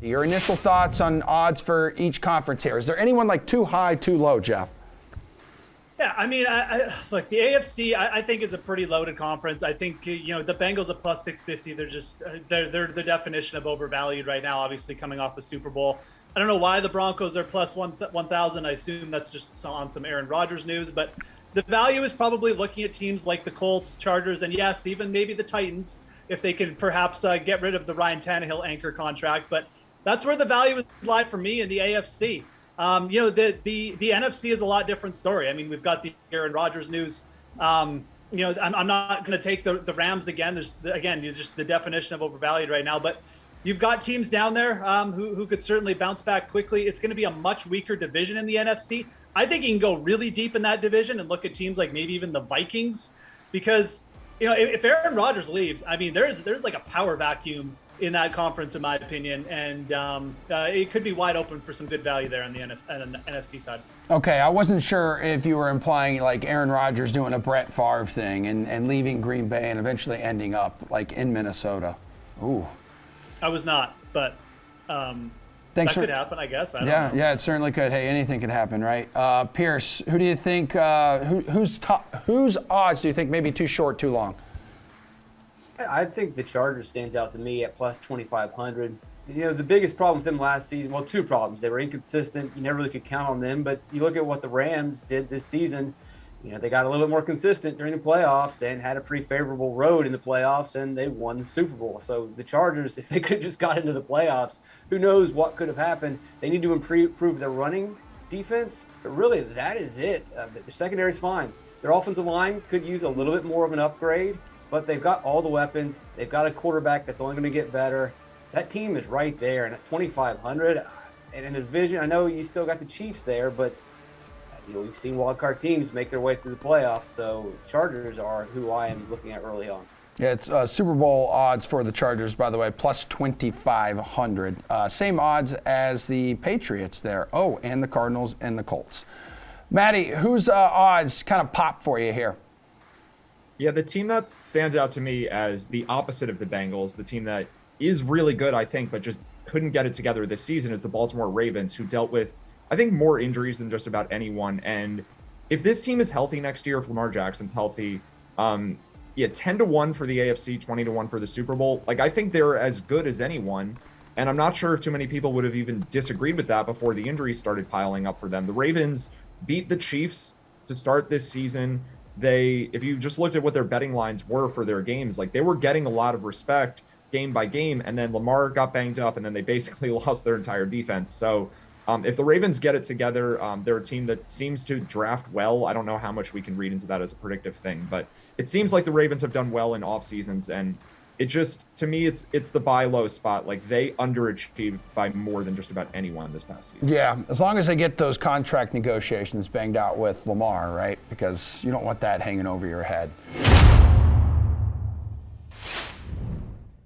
Your initial thoughts on odds for each conference here. Is there anyone like too high, too low, Geoff? Yeah, I mean, look, the AFC, I think is a pretty loaded conference. I think, the Bengals at plus 650, they're just, they're the definition of overvalued right now, obviously coming off the Super Bowl. I don't know why the Broncos are plus 1,000. I assume that's just on some Aaron Rodgers news, but the value is probably looking at teams like the Colts, Chargers, and yes, even maybe the Titans, if they can perhaps get rid of the Ryan Tannehill anchor contract. But that's where the value is lie for me in the AFC. The NFC is a lot different story. I mean, we've got the Aaron Rodgers news. I'm not going to take the Rams again. You're just the definition of overvalued right now. But you've got teams down there who could certainly bounce back quickly. It's going to be a much weaker division in the NFC. I think you can go really deep in that division and look at teams like maybe even the Vikings, because if Aaron Rodgers leaves, I mean, there's like a power vacuum in that conference, in my opinion, and it could be wide open for some good value there on the NFC side. Okay, I wasn't sure if you were implying like Aaron Rodgers doing a Brett Favre thing and leaving Green Bay and eventually ending up like in Minnesota. Ooh. I was not, but that could happen, I guess. I don't know. Yeah, it certainly could. Hey, anything could happen, right? Pearce, who do you think? Whose odds do you think may be too short, too long? I think the Chargers stands out to me at plus 2,500. The biggest problem with them last season, well, two problems. They were inconsistent. You never really could count on them. But you look at what the Rams did this season. They got a little bit more consistent during the playoffs and had a pretty favorable road in the playoffs, and they won the Super Bowl. So the Chargers, if they could just got into the playoffs, who knows what could have happened. They need to improve their running defense. But really, that is it. The secondary's fine. Their offensive line could use a little bit more of an upgrade. But they've got all the weapons. They've got a quarterback that's only going to get better. That team is right there. And at 2,500, and in a division, I know you still got the Chiefs there, but we've seen wildcard teams make their way through the playoffs. So Chargers are who I am looking at early on. Yeah, it's Super Bowl odds for the Chargers, by the way, plus 2,500. Same odds as the Patriots there. Oh, and the Cardinals and the Colts. Matty, whose odds kind of pop for you here? Yeah, the team that stands out to me as the opposite of the Bengals, the team that is really good, I think, but just couldn't get it together this season, is the Baltimore Ravens, who dealt with, I think, more injuries than just about anyone. And if this team is healthy next year, if Lamar Jackson's healthy, 10-1 for the AFC, 20-1 for the Super Bowl. Like, I think they're as good as anyone. And I'm not sure if too many people would have even disagreed with that before the injuries started piling up for them. The Ravens beat the Chiefs to start this season. If you just looked at what their betting lines were for their games, like they were getting a lot of respect game by game, and then Lamar got banged up, and then they basically lost their entire defense. So if the Ravens get it together, they're a team that seems to draft well. I don't know how much we can read into that as a predictive thing, but it seems like the Ravens have done well in off seasons, and it just, to me, it's the buy low spot. Like they underachieved by more than just about anyone this past season. Yeah, as long as they get those contract negotiations banged out with Lamar, right? Because you don't want that hanging over your head.